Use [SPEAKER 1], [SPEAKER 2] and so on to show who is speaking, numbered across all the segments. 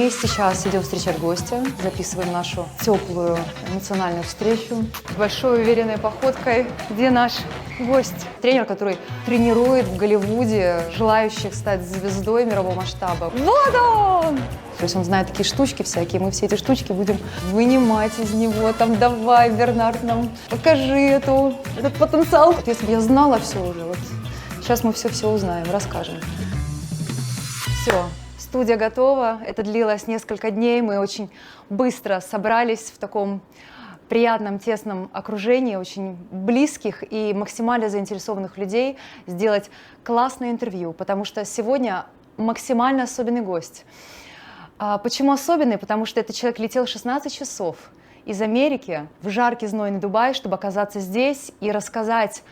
[SPEAKER 1] Мы сейчас идем встречать гостя, записываем нашу теплую эмоциональную встречу. Большой уверенной походкой. Где наш гость? Тренер, который тренирует в Голливуде желающих стать звездой мирового масштаба. Вот он! То есть он знает такие штучки всякие, мы все эти штучки будем вынимать из него. Там, давай, Бернард, нам покажи этот потенциал. Вот если бы я знала все уже, вот сейчас мы все узнаем, расскажем. Все. Студия готова. Это длилось несколько дней. Мы очень быстро собрались в таком приятном, тесном окружении, очень близких и максимально заинтересованных людей сделать классное интервью, потому что сегодня максимально особенный гость. Почему особенный? Потому что этот человек летел 16 часов из Америки в жаркий, знойный Дубай, чтобы оказаться здесь и рассказать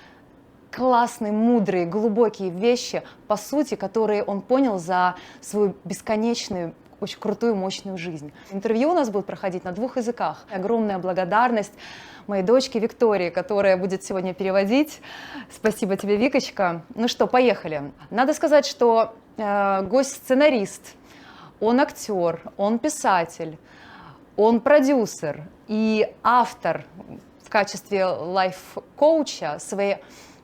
[SPEAKER 1] классные, мудрые, глубокие вещи, по сути, которые он понял за свою бесконечную, очень крутую, мощную жизнь. Интервью у нас будет проходить на 2 языках. Огромная благодарность моей дочке Виктории, которая будет сегодня переводить. Спасибо тебе, Викочка. Ну что, поехали. Надо сказать, что гость сценарист, он актер, он писатель, он продюсер и автор в качестве лайф-коуча своей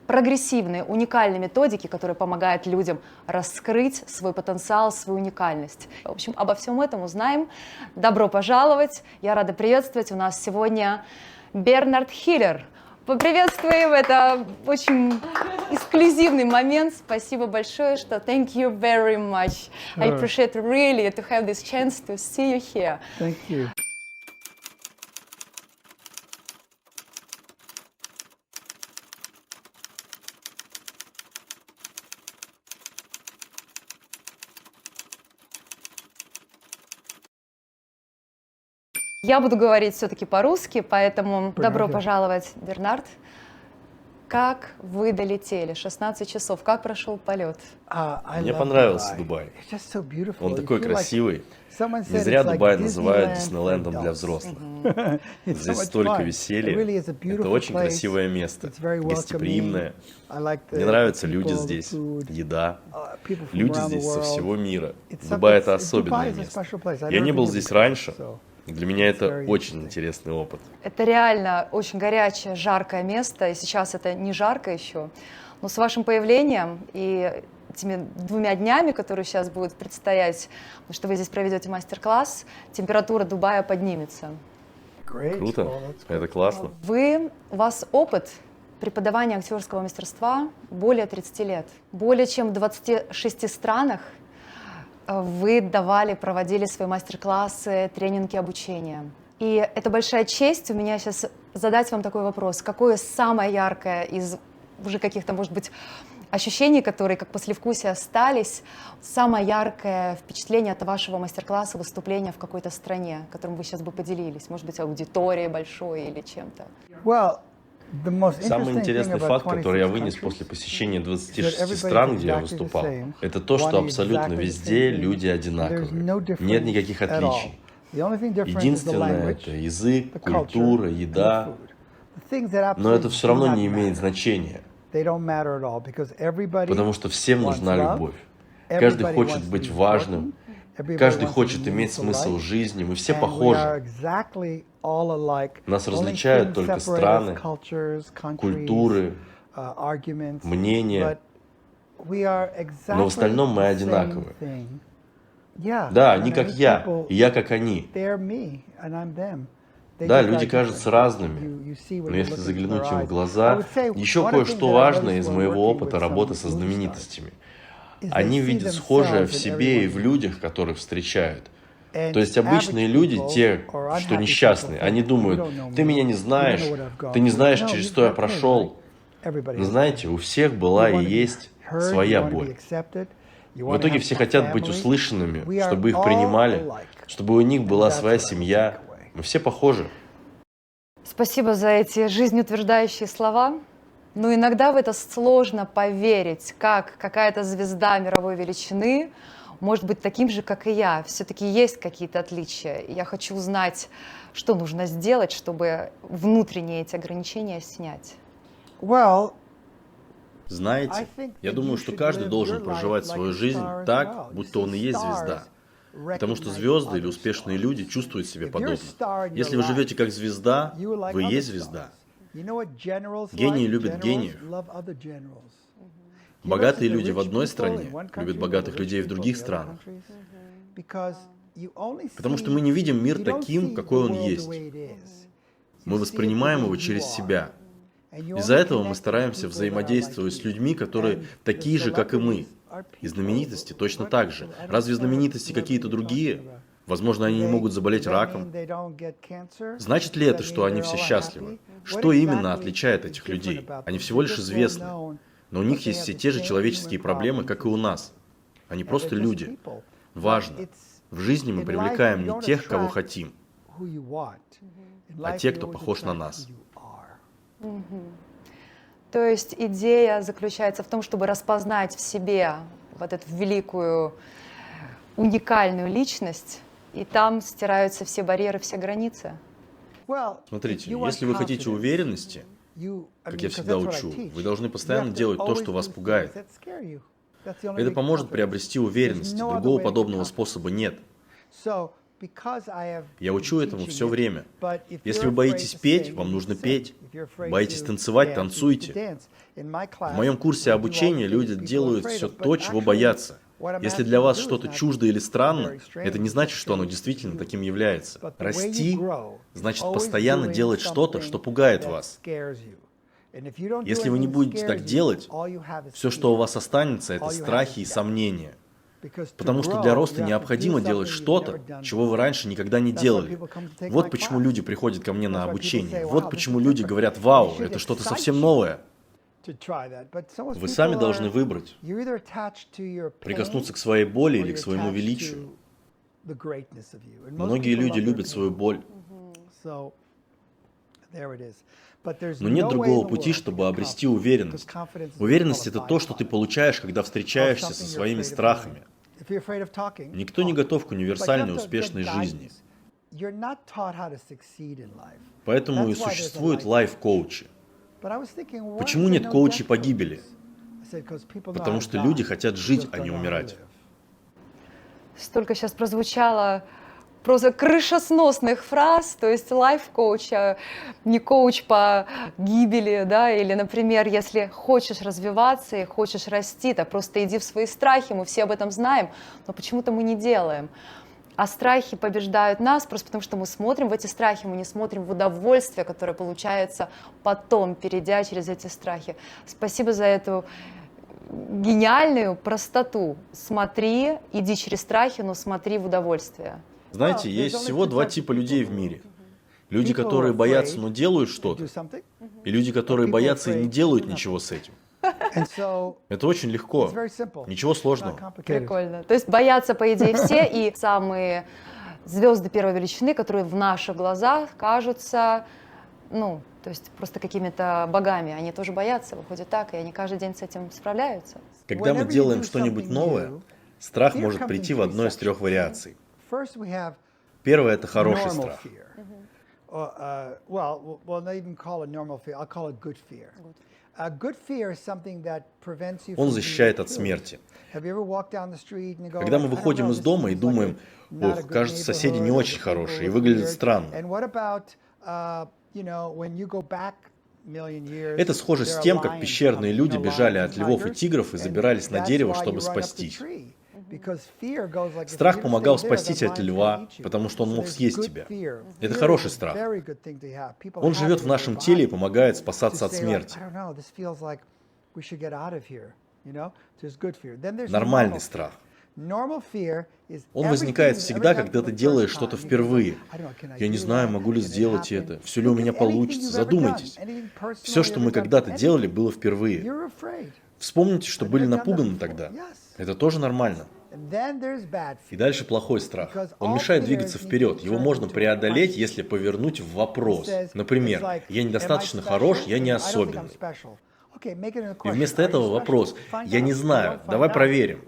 [SPEAKER 1] прогрессивные, уникальные методики, которые помогают людям раскрыть свой потенциал, свою уникальность. В общем, обо всем этом узнаем. Добро пожаловать! Я рада приветствовать. У нас сегодня Бернард Хиллер. Поприветствуем! Это очень эксклюзивный момент. Спасибо большое, что thank you very much. I appreciate really to have this chance to see you here.
[SPEAKER 2] Thank you.
[SPEAKER 1] Я буду говорить все-таки по-русски, поэтому добро пожаловать, Бернард. Как вы долетели? 16 часов. Как прошел полет?
[SPEAKER 3] Мне понравился Дубай. Он такой красивый. Не зря Дубай называют Диснейлендом для взрослых. Здесь столько веселья. Это очень красивое место, гостеприимное. Мне нравятся люди здесь, еда. Люди здесь со всего мира. Дубай — это особенное место. Я не был здесь раньше. Для меня это очень интересный опыт.
[SPEAKER 1] Это реально очень горячее, жаркое место, и сейчас это не жарко еще. Но с вашим появлением и этими 2 днями, которые сейчас будут предстоять, потому что вы здесь проведете мастер-класс, температура Дубая поднимется.
[SPEAKER 3] Круто, это классно.
[SPEAKER 1] У вас опыт преподавания актерского мастерства более 30 лет. Более чем в 26 странах вы проводили свои мастер-классы, тренинги, обучение. И это большая честь у меня сейчас задать вам такой вопрос. Какое самое яркое из уже каких-то, может быть, ощущений, которые как послевкусие остались, самое яркое впечатление от вашего мастер-класса, выступления в какой-то стране, которым вы сейчас бы поделились? Может быть, аудиторией большой или чем-то?
[SPEAKER 3] Самый интересный факт, который я вынес после посещения 26 стран, где я выступал, это то, что абсолютно везде люди одинаковые. Нет никаких отличий. Единственное — это язык, культура, еда. Но это все равно не имеет значения, потому что всем нужна любовь. Каждый хочет быть важным, каждый хочет иметь смысл жизни, мы все похожи. Нас различают только страны, культуры, мнения, но в остальном мы одинаковы. Да, они как я, и я как они. Да, люди кажутся разными, но если заглянуть им в глаза, еще кое-что важное из моего опыта работы со знаменитостями. Они видят схожее в себе и в людях, которых встречают. То есть обычные люди, те, что несчастные, они думают: ты меня не знаешь, ты не знаешь, через что я прошел. Но знаете, у всех была и есть своя боль. В итоге все хотят быть услышанными, чтобы их принимали, чтобы у них была своя семья. Мы все похожи.
[SPEAKER 1] Спасибо за эти жизнеутверждающие слова. Но иногда в это сложно поверить, как какая-то звезда мировой величины может быть таким же, как и я. Все-таки есть какие-то отличия. Я хочу узнать, что нужно сделать, чтобы внутренние эти ограничения снять.
[SPEAKER 3] Знаете, я думаю, что каждый должен проживать свою жизнь так, будто он и есть звезда. Потому что звезды или успешные люди чувствуют себя подобно. Если вы живете как звезда, вы и есть звезда. Гении любят гениев. Богатые люди в одной стране любят богатых людей в других странах. Потому что мы не видим мир таким, какой он есть. Мы воспринимаем его через себя. Из-за этого мы стараемся взаимодействовать с людьми, которые такие же, как и мы. И знаменитости точно так же. Разве знаменитости какие-то другие? Возможно, они не могут заболеть раком. Значит ли это, что они все счастливы? Что именно отличает этих людей? Они всего лишь известны. Но у них есть все те же человеческие проблемы, как и у нас. Они просто люди. Важно. В жизни мы привлекаем не тех, кого хотим, а тех, кто похож на нас.
[SPEAKER 1] То есть идея заключается в том, чтобы распознать в себе вот эту великую, уникальную личность, и там стираются все барьеры, все границы.
[SPEAKER 3] Смотрите, если вы хотите уверенности, как я всегда учу, вы должны постоянно делать то, что вас пугает. Это поможет приобрести уверенность. Другого подобного способа нет. Я учу этому все время. Если вы боитесь петь, вам нужно петь. Боитесь танцевать, танцуйте. В моем курсе обучения люди делают все то, чего боятся. Если для вас что-то чуждо или странно, это не значит, что оно действительно таким является. Расти значит постоянно делать что-то, что пугает вас. Если вы не будете так делать, все, что у вас останется, это страхи и сомнения. Потому что для роста необходимо делать что-то, чего вы раньше никогда не делали. Вот почему люди приходят ко мне на обучение. Вот почему люди говорят: «Вау, это что-то совсем новое». Вы сами должны выбрать, прикоснуться к своей боли или к своему величию. Многие люди любят свою боль. Но нет другого пути, чтобы обрести уверенность. Уверенность — это то, что ты получаешь, когда встречаешься со своими страхами. Никто не готов к универсальной успешной жизни. Поэтому и существуют лайф-коучи. Почему нет коучей по гибели? Потому что люди хотят жить, а не умирать.
[SPEAKER 1] Столько сейчас прозвучало просто крышесносных фраз, то есть лайф-коуч, не коуч по гибели, да, или, например, если хочешь развиваться и хочешь расти, то просто иди в свои страхи, мы все об этом знаем, но почему-то мы не делаем. А страхи побеждают нас просто потому, что мы смотрим в эти страхи, мы не смотрим в удовольствие, которое получается потом, перейдя через эти страхи. Спасибо за эту гениальную простоту. Смотри, иди через страхи, но смотри в удовольствие.
[SPEAKER 3] Знаете, есть всего два типа людей в мире. Люди, которые боятся, но делают что-то, и люди, которые боятся и не делают ничего с этим. Это очень легко, ничего сложного.
[SPEAKER 1] Прикольно. То есть боятся, по идее, все, и самые звезды первой величины, которые в наших глазах кажутся, ну, то есть просто какими-то богами, они тоже боятся, выходит так, и они каждый день с этим справляются.
[SPEAKER 3] Когда мы делаем что-нибудь новое, страх может прийти в одной из трех вариаций. Первое — это хороший страх. Он защищает от смерти. Когда мы выходим из дома и думаем: «Ох, кажется, соседи не очень хорошие и выглядят странно». Это схоже с тем, как пещерные люди бежали от львов и тигров и забирались на дерево, чтобы спастись. Страх помогал спастись от льва, потому что он мог съесть тебя. Это хороший страх. Он живет в нашем теле и помогает спасаться от смерти. Нормальный страх. Он возникает всегда, когда ты делаешь что-то впервые. Я не знаю, могу ли сделать это, все ли у меня получится. Задумайтесь. Все, что мы когда-то делали, было впервые. Вспомните, что были напуганы тогда. Это тоже нормально. И дальше плохой страх. Он мешает двигаться вперед. Его можно преодолеть, если повернуть в вопрос. Например: «Я недостаточно хорош, я не особенный». И вместо этого вопрос: «Я не знаю, давай проверим».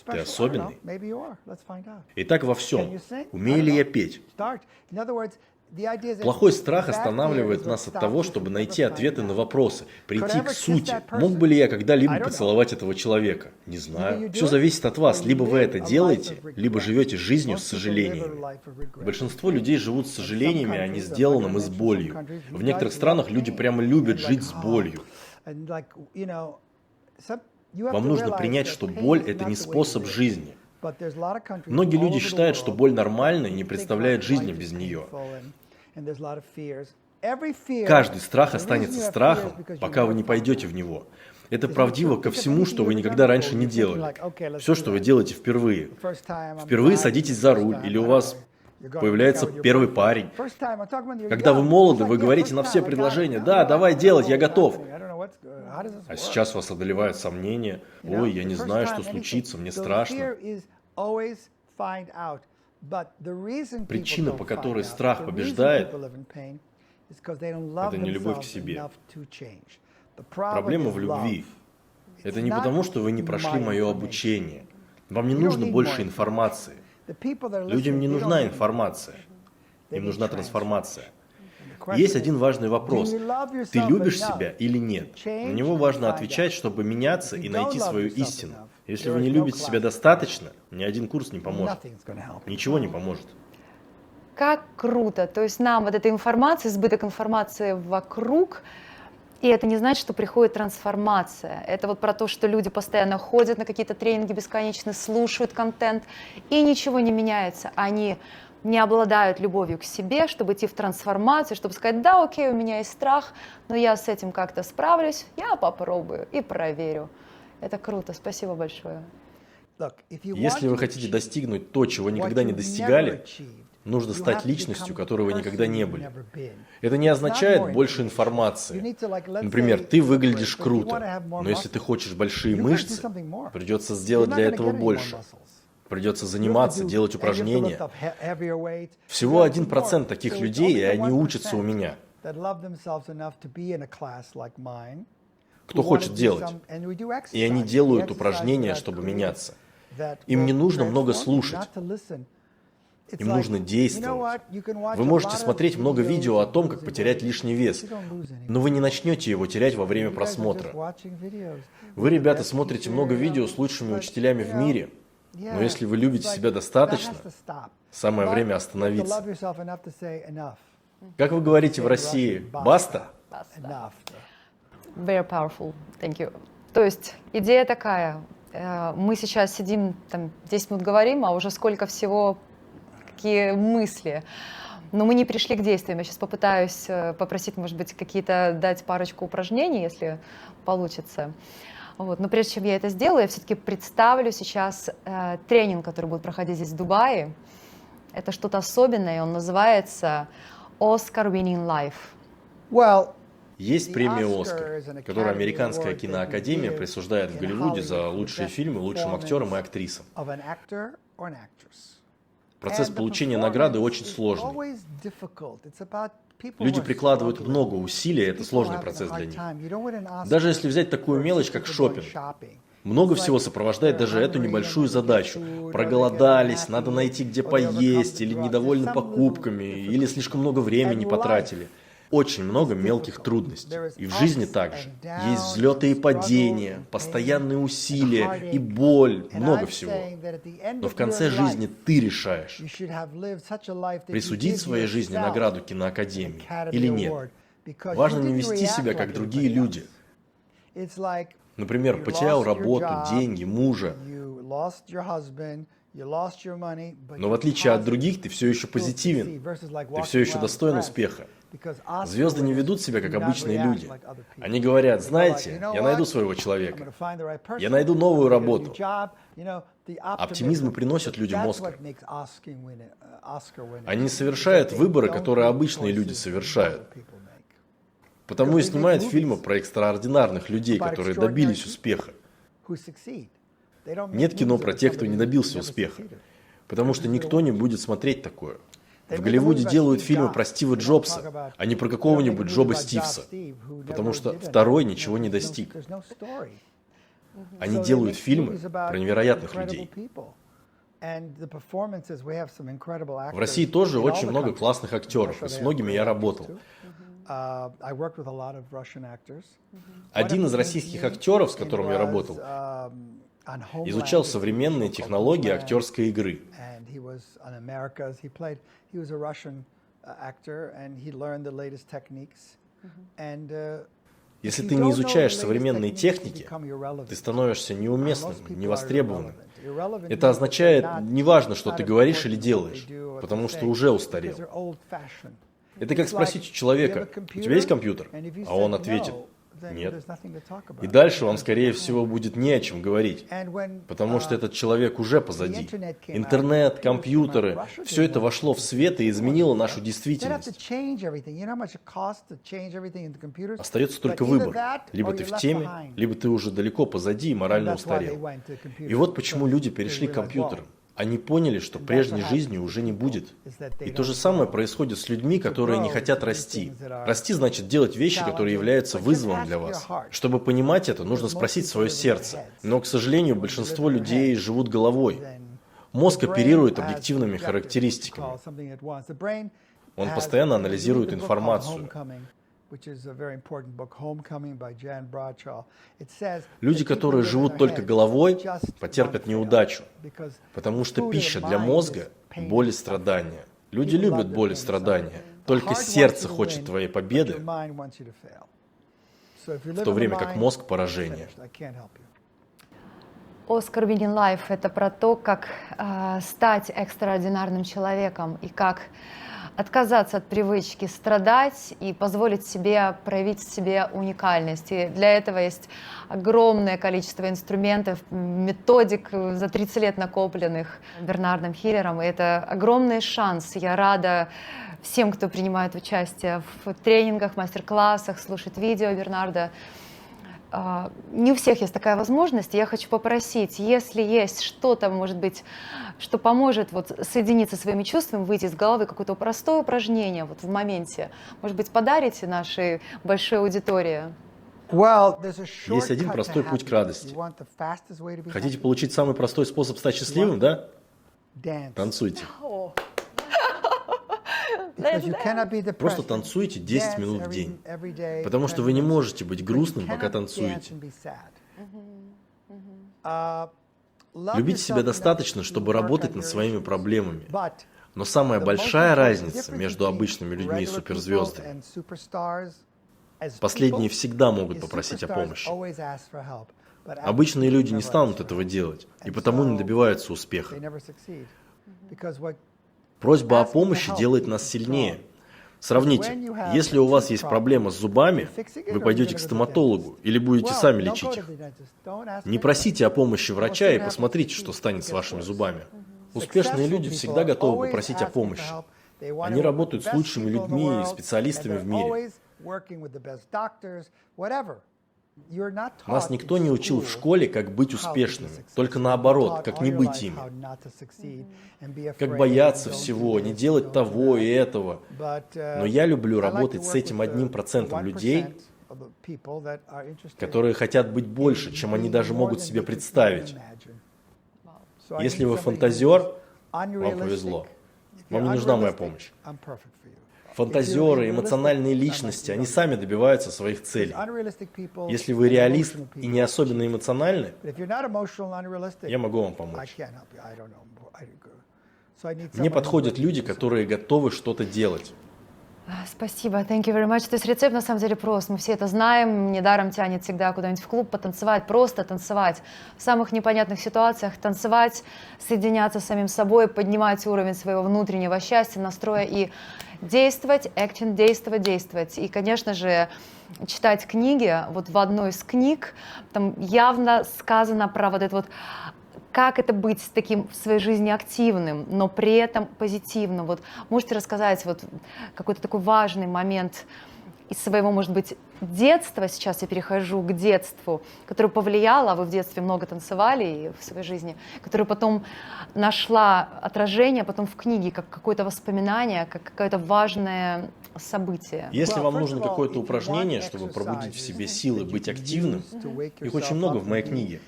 [SPEAKER 3] Ты особенный? И так во всем. Умею ли я петь? Плохой страх останавливает нас от того, чтобы найти ответы на вопросы, прийти к сути. Мог бы ли я когда-либо поцеловать этого человека? Не знаю. Все зависит от вас. Либо вы это делаете, либо живете жизнью с сожалениями. Большинство людей живут с сожалениями, а не сделанным и с болью. В некоторых странах люди прямо любят жить с болью. Вам нужно принять, что боль – это не способ жизни. Многие люди считают, что боль нормальна и не представляют жизни без нее. Каждый страх останется страхом, пока вы не пойдете в него. Это правдиво ко всему, что вы никогда раньше не делали. Все, что вы делаете впервые. Впервые садитесь за руль, или у вас появляется первый парень. Когда вы молоды, вы говорите на все предложения: «Да, давай делать, я готов». А сейчас вас одолевают сомнения. «Ой, я не знаю, что случится, мне страшно». Причина, по которой страх побеждает, это не любовь к себе. Проблема в любви. Это не потому, что вы не прошли мое обучение. Вам не нужно больше информации. Людям не нужна информация. Им нужна трансформация. Есть один важный вопрос. Ты любишь себя или нет? На него важно отвечать, чтобы меняться и найти свою истину. Если вы не любите себя достаточно, ни один курс не поможет. Ничего не поможет.
[SPEAKER 1] Как круто! То есть нам вот эта информация, избыток информации вокруг, и это не значит, что приходит трансформация. Это вот про то, что люди постоянно ходят на какие-то тренинги бесконечно, слушают контент, и ничего не меняется. Они не обладают любовью к себе, чтобы идти в трансформацию, чтобы сказать: да, окей, у меня есть страх, но я с этим как-то справлюсь, я попробую и проверю. Это круто, спасибо большое.
[SPEAKER 3] Если вы хотите достигнуть то, чего никогда не достигали, нужно стать личностью, которой вы никогда не были. Это не означает больше информации. Например, ты выглядишь круто, но если ты хочешь большие мышцы, придется сделать для этого больше. Придется заниматься, делать упражнения. Всего 1% таких людей, и они учатся у меня. Кто хочет делать. И они делают упражнения, чтобы меняться. Им не нужно много слушать. Им нужно действовать. Вы можете смотреть много видео о том, как потерять лишний вес, но вы не начнете его терять во время просмотра. Вы, ребята, смотрите много видео с лучшими учителями в мире, но если вы любите себя достаточно, самое время остановиться. Как вы говорите в России, баста?
[SPEAKER 1] Very powerful, thank you. То есть идея такая: мы сейчас сидим, там, 10 минут говорим, а уже сколько всего, какие мысли. Но мы не пришли к действиям. Я сейчас попытаюсь попросить, может быть, какие-то дать парочку упражнений, если получится. Вот. Но прежде чем я это сделаю, я все-таки представлю сейчас тренинг, который будет проходить здесь в Дубае. Это что-то особенное, он называется Oscar Winning Life.
[SPEAKER 3] Есть премия «Оскар», которую Американская киноакадемия присуждает в Голливуде за лучшие фильмы лучшим актерам и актрисам. Процесс получения награды очень сложный. Люди прикладывают много усилий, это сложный процесс для них. Даже если взять такую мелочь, как шопинг, много всего сопровождает даже эту небольшую задачу. Проголодались, надо найти, где поесть, или недовольны покупками, или слишком много времени потратили. Очень много мелких трудностей. И в жизни также. Есть взлеты и падения, постоянные усилия и боль, много всего. Но в конце жизни ты решаешь, присудить своей жизни награду киноакадемии или нет. Важно не вести себя, как другие люди. Например, потерял работу, деньги, мужа. Но в отличие от других, ты все еще позитивен. Ты все еще достоин успеха. Звезды не ведут себя, как обычные люди. Они говорят: знаете, я найду своего человека. Я найду новую работу. Оптимизм приносит людям Оскар. Они совершают выборы, которые обычные люди совершают. Потому и снимают фильмы про экстраординарных людей, которые добились успеха. Нет кино про тех, кто не добился успеха. Потому что никто не будет смотреть такое. В Голливуде делают фильмы про Стива Джобса, а не про какого-нибудь Джоба Стивса. Потому что второй ничего не достиг. Они делают фильмы про невероятных людей. В России тоже очень много классных актеров, и с многими я работал. Один из российских актеров, с которым я работал, изучал современные технологии актерской игры. Если ты не изучаешь современные техники, ты становишься неуместным, невостребованным. Это означает, неважно, что ты говоришь или делаешь, потому что уже устарел. Это как спросить у человека: у тебя есть компьютер? А он ответит: нет. И дальше вам, скорее всего, будет не о чем говорить, потому что этот человек уже позади. Интернет, компьютеры, все это вошло в свет и изменило нашу действительность. Остается только выбор. Либо ты в теме, либо ты уже далеко позади и морально устарел. И вот почему люди перешли к компьютерам. Они поняли, что прежней жизни уже не будет. И то же самое происходит с людьми, которые не хотят расти. Расти значит делать вещи, которые являются вызовом для вас. Чтобы понимать это, нужно спросить свое сердце. Но, к сожалению, большинство людей живут головой. Мозг оперирует объективными характеристиками. Он постоянно анализирует информацию. Люди, которые живут только головой, потерпят неудачу, потому что пища для мозга – боль и страдания. Люди любят боль и страдания, только сердце хочет твоей победы, в то время как мозг – поражение.
[SPEAKER 1] Оскар Winning Life — это про то, как стать экстраординарным человеком и как отказаться от привычки страдать и позволить себе проявить в себе уникальность. И для этого есть огромное количество инструментов, методик за 30 лет накопленных Бернардом Хиллером. И это огромный шанс. Я рада всем, кто принимает участие в тренингах, мастер-классах, слушает видео Бернарда. Не у всех есть такая возможность. Я хочу попросить, если есть что-то, может быть, что поможет вот соединиться своими чувствами, выйти из головы, какое-то простое упражнение вот в моменте, может быть, подарите нашей большой аудитории?
[SPEAKER 3] Есть один простой путь к радости. Хотите получить самый простой способ стать счастливым, да? Танцуйте. Просто танцуйте 10 минут в день, потому что вы не можете быть грустным, пока танцуете. Любить себя достаточно, чтобы работать над своими проблемами. Но самая большая разница между обычными людьми и суперзвездами – последние всегда могут попросить о помощи. Обычные люди не станут этого делать, и потому не добиваются успеха. Просьба о помощи делает нас сильнее. Сравните, если у вас есть проблема с зубами, вы пойдете к стоматологу или будете сами лечить их. Не просите о помощи врача и посмотрите, что станет с вашими зубами. Успешные люди всегда готовы попросить о помощи. Они работают с лучшими людьми и специалистами в мире. Нас никто не учил в школе, как быть успешными, только наоборот, как не быть ими. Как бояться всего, не делать того и этого. Но я люблю работать с этим 1% людей, которые хотят быть больше, чем они даже могут себе представить. Если вы фантазер, вам повезло. Вам не нужна моя помощь. Фантазеры, эмоциональные личности, они сами добиваются своих целей. Если вы реалист и не особенно эмоциональны, я могу вам помочь. Мне подходят люди, которые готовы что-то делать.
[SPEAKER 1] Спасибо, thank you very much. То есть рецепт на самом деле прост, мы все это знаем, недаром тянет всегда куда-нибудь в клуб потанцевать, просто танцевать. В самых непонятных ситуациях танцевать, соединяться с самим собой, поднимать уровень своего внутреннего счастья, настроя и действовать, action, действовать. И, конечно же, читать книги. Вот в одной из книг там явно сказано про вот это вот, как это быть таким в своей жизни активным, но при этом позитивным. Вот можете рассказать вот какой-то такой важный момент из своего, может быть, детства, сейчас я перехожу к детству, которое повлияло, а вы в детстве много танцевали и в своей жизни, которое потом нашла отражение потом в книге, как какое-то воспоминание, как какое-то важное событие.
[SPEAKER 3] Если вам нужно какое-то упражнение, чтобы пробудить в себе силы быть активным, их очень много в моей книге.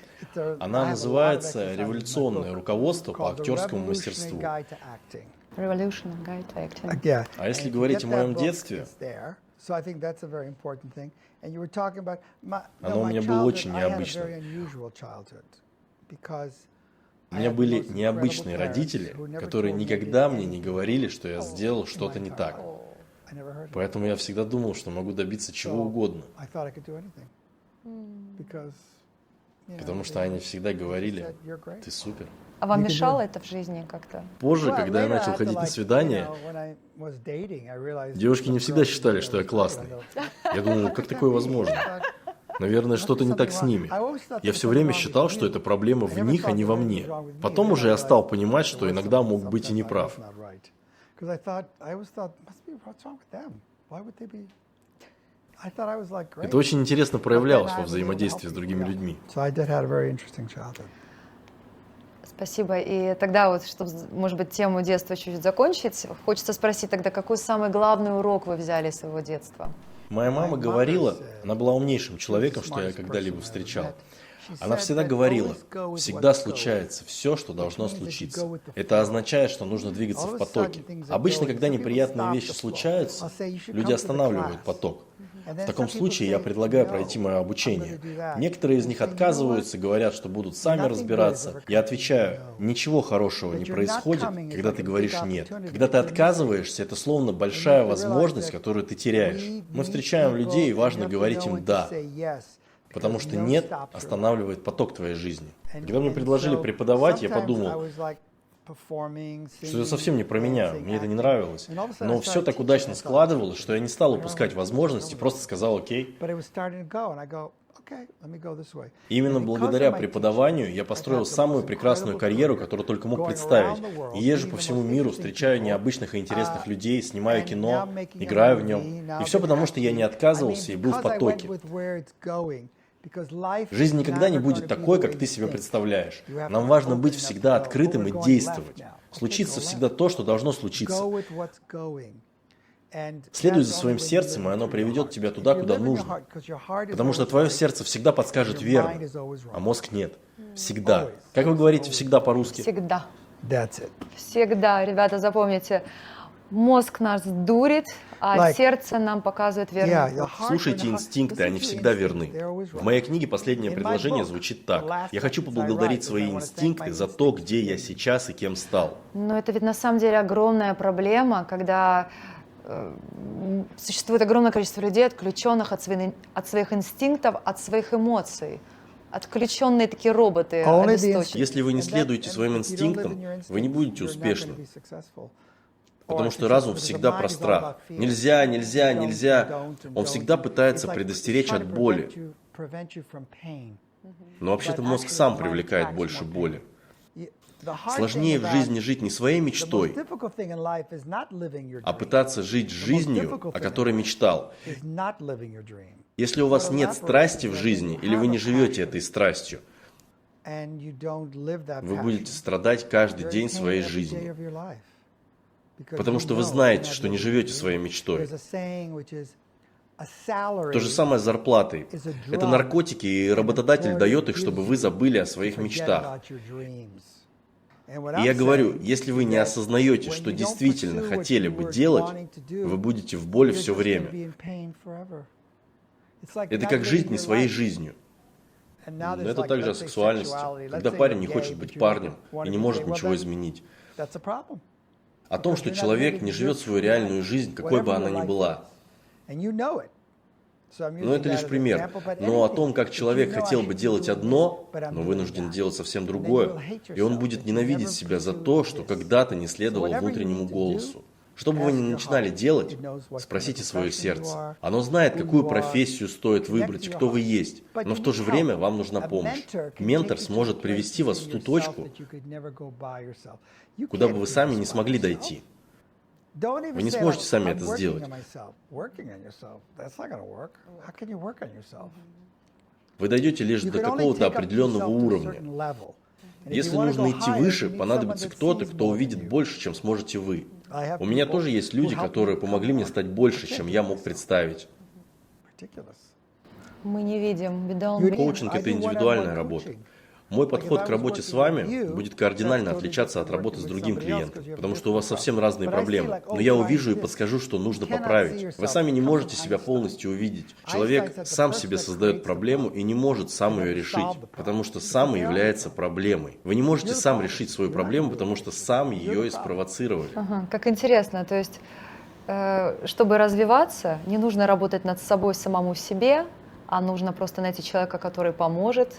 [SPEAKER 3] Она называется «Революционное руководство по актерскому мастерству».
[SPEAKER 1] Revolution Guide to Acting.
[SPEAKER 3] А если говорить о моем детстве, оно у меня было очень необычным. У меня были необычные родители, которые никогда мне не говорили, что я сделал что-то не так. Поэтому я всегда думал, что могу добиться чего угодно. Потому что они всегда говорили: ты супер.
[SPEAKER 1] А вам мешало это в жизни как-то?
[SPEAKER 3] Позже, когда я начал ходить на свидания, девушки не всегда считали, что я классный. Я думал, как такое возможно? Наверное, что-то не так с ними. Я все время считал, что это проблема в них, а не во мне. Потом уже я стал понимать, что иногда мог быть и неправ. Это очень интересно проявлялось во взаимодействии с другими людьми.
[SPEAKER 1] Спасибо. И тогда вот, чтобы, может быть, тему детства чуть-чуть закончить, хочется спросить тогда, какой самый главный урок вы взяли из своего детства?
[SPEAKER 3] Моя мама говорила, она была умнейшим человеком, что я когда-либо встречал. Она всегда говорила: всегда случается все, что должно случиться. Это означает, что нужно двигаться в потоке. Обычно, когда неприятные вещи случаются, люди останавливают поток. В таком случае я предлагаю пройти мое обучение. Некоторые из них отказываются, говорят, что будут сами разбираться. Я отвечаю: ничего хорошего не происходит, когда ты говоришь «нет». Когда ты отказываешься, это словно большая возможность, которую ты теряешь. Мы встречаем людей, и важно говорить им «да». Потому что «нет» останавливает поток твоей жизни. Когда мне предложили преподавать, я подумал, что это совсем не про меня, мне это не нравилось. Но все так удачно складывалось, что я не стал упускать возможности, просто сказал «окей». И именно благодаря преподаванию я построил самую прекрасную карьеру, которую только мог представить. И езжу по всему миру, встречаю необычных и интересных людей, снимаю кино, играю в нем. И все потому, что я не отказывался и был в потоке. Жизнь никогда не будет такой, как ты себе представляешь. Нам важно быть всегда открытым и действовать. Случится всегда то, что должно случиться. Следуй за своим сердцем, и оно приведет тебя туда, куда нужно. Потому что твое сердце всегда подскажет верно, а мозг нет. Всегда. Как вы говорите «всегда» по-русски?
[SPEAKER 1] Всегда. Всегда. Ребята, запомните. Мозг нас дурит, а сердце нам показывает верный путь.
[SPEAKER 3] Слушайте инстинкты, они всегда верны. В моей книге последнее предложение звучит так: я хочу поблагодарить свои инстинкты за то, где я сейчас и кем стал.
[SPEAKER 1] Но это ведь на самом деле огромная проблема, когда существует огромное количество людей, отключенных от своих инстинктов, от своих эмоций. Отключенные такие роботы, обесточенные.
[SPEAKER 3] Если вы не следуете своим инстинктам, вы не будете успешны. Потому что разум всегда про страх. Нельзя, нельзя, нельзя. Он всегда пытается предостеречь от боли. Но вообще-то мозг сам привлекает больше боли. Сложнее в жизни жить не своей мечтой, а пытаться жить жизнью, о которой мечтал. Если у вас нет страсти в жизни, или вы не живете этой страстью, вы будете страдать каждый день своей жизни. Потому что вы знаете, что не живете своей мечтой. То же самое с зарплатой. Это наркотики, и работодатель дает их, чтобы вы забыли о своих мечтах. И я говорю, если вы не осознаете, что действительно хотели бы делать, вы будете в боли все время. Это как жить не своей жизнью. Но это также о сексуальности, когда парень не хочет быть парнем и не может ничего изменить. О том, что человек не живет свою реальную жизнь, какой бы она ни была. Но это лишь пример. Но о том, как человек хотел бы делать одно, но вынужден делать совсем другое, и он будет ненавидеть себя за то, что когда-то не следовало внутреннему голосу. Что бы вы ни начинали делать, спросите свое сердце. Оно знает, какую профессию стоит выбрать, кто вы есть. Но в то же время вам нужна помощь. Ментор сможет привести вас в ту точку, куда бы вы сами не смогли дойти. Вы не сможете сами это сделать. Вы дойдете лишь до какого-то определенного уровня. Если нужно идти выше, понадобится кто-то, кто увидит больше, чем сможете вы. У меня тоже есть люди, которые помогли мне стать больше, чем я мог представить.
[SPEAKER 1] Мы не видим.
[SPEAKER 3] Коучинг – это индивидуальная работа. Мой подход к работе с вами будет кардинально отличаться от работы с другим клиентом, потому что у вас совсем разные проблемы. Но я увижу и подскажу, что нужно поправить. Вы сами не можете себя полностью увидеть. Человек сам себе создает проблему и не может сам ее решить, потому что сам и является проблемой. Вы не можете сам решить свою проблему, потому что сам ее и спровоцировали.
[SPEAKER 1] Ага, как интересно, то есть, чтобы развиваться, не нужно работать над собой самому себе, а нужно просто найти человека, который поможет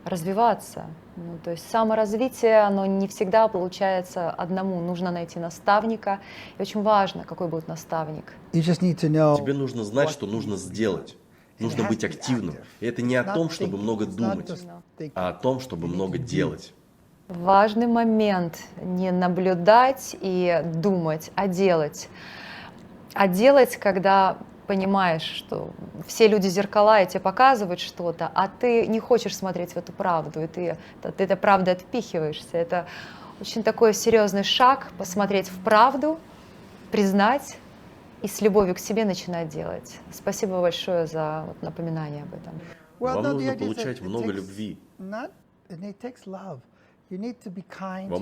[SPEAKER 1] развиваться. Ну, то есть саморазвитие, оно не всегда получается одному. Нужно найти наставника. И очень важно, какой будет наставник.
[SPEAKER 3] Тебе нужно знать, что нужно сделать. Нужно быть активным. И это не о том, чтобы много думать, а о том, чтобы много делать.
[SPEAKER 1] Важный момент не наблюдать и думать, а делать. А делать, когда понимаешь, что все люди зеркала, и тебе показывают что-то, а ты не хочешь смотреть в эту правду, и ты этой правдой отпихиваешься. Это очень такой серьезный шаг, посмотреть в правду, признать и с любовью к себе начинать делать. Спасибо большое за напоминание об этом.
[SPEAKER 3] Вам нужно получать много любви. Вам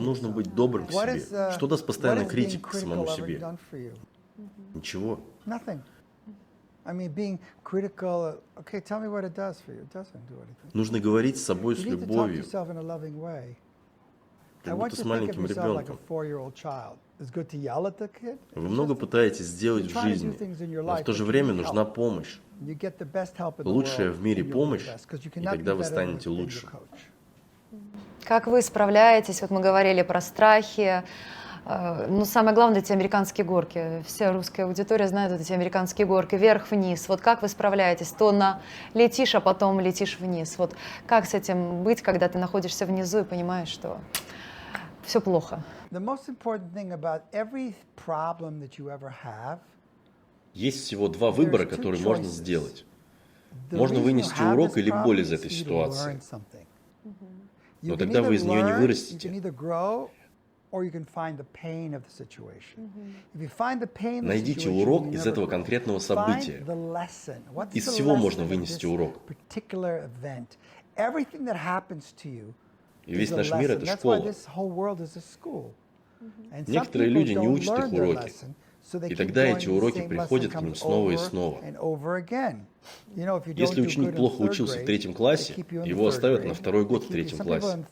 [SPEAKER 3] нужно быть добрым к себе. Что даст постоянная критика к самому себе? Ничего. Нужно говорить с собой с любовью, как будто с маленьким ребенком. Вы много пытаетесь сделать в жизни, но в то же время нужна помощь. Лучшая в мире помощь, и тогда вы станете лучше.
[SPEAKER 1] Как вы справляетесь? Вот мы говорили про страхи. Ну, самое главное, эти американские горки. Вся русская аудитория знает вот эти американские горки, вверх-вниз. Вот как вы справляетесь? То летишь, а потом летишь вниз. Вот как с этим быть, когда ты находишься внизу и понимаешь, что все плохо?
[SPEAKER 3] Есть всего два выбора, которые можно сделать. Можно вынести урок или боль из этой ситуации. Но тогда вы из нее не вырастете. Найдите урок из этого конкретного события. Из всего можно вынести урок. И весь наш мир — это школа. Некоторые люди не учат их уроки, и тогда эти уроки приходят к ним снова и снова. Если ученик плохо учился в 3 классе, его оставят на 2-й год в 3 классе.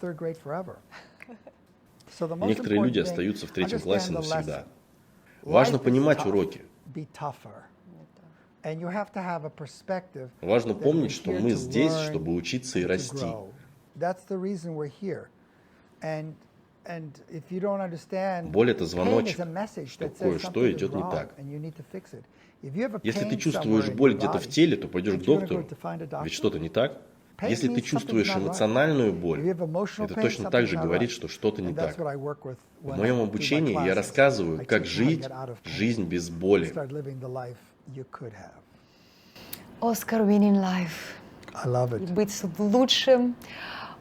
[SPEAKER 3] Некоторые люди остаются в 3 классе навсегда. Важно понимать уроки. Важно помнить, что мы здесь, чтобы учиться и расти. Боль — это звоночек, что кое-что идет не так. Если ты чувствуешь боль где-то в теле, то пойдешь к доктору, ведь что-то не так. Если ты чувствуешь эмоциональную боль, это точно так же говорит, что что-то не так. В моем обучении я рассказываю, как жить жизнь без боли.
[SPEAKER 1] Oscar winning life. И быть лучшим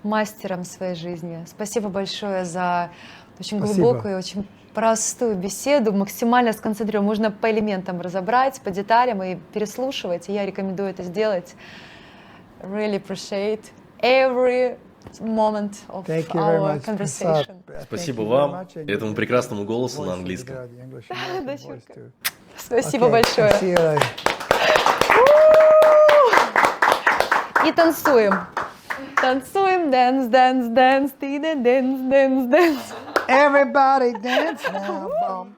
[SPEAKER 1] мастером своей жизни. Спасибо большое за очень глубокую, очень простую беседу, максимально сконцентрированную. Можно по элементам разобрать, по деталям и переслушивать. И я рекомендую это сделать. Really appreciate every moment of our conversation.
[SPEAKER 3] Спасибо вам и этому прекрасному голосу на английском.
[SPEAKER 1] Спасибо большое. И танцуем. Танцуем, dance, dance, dance, dance, dance, dance.
[SPEAKER 2] Everybody dance now.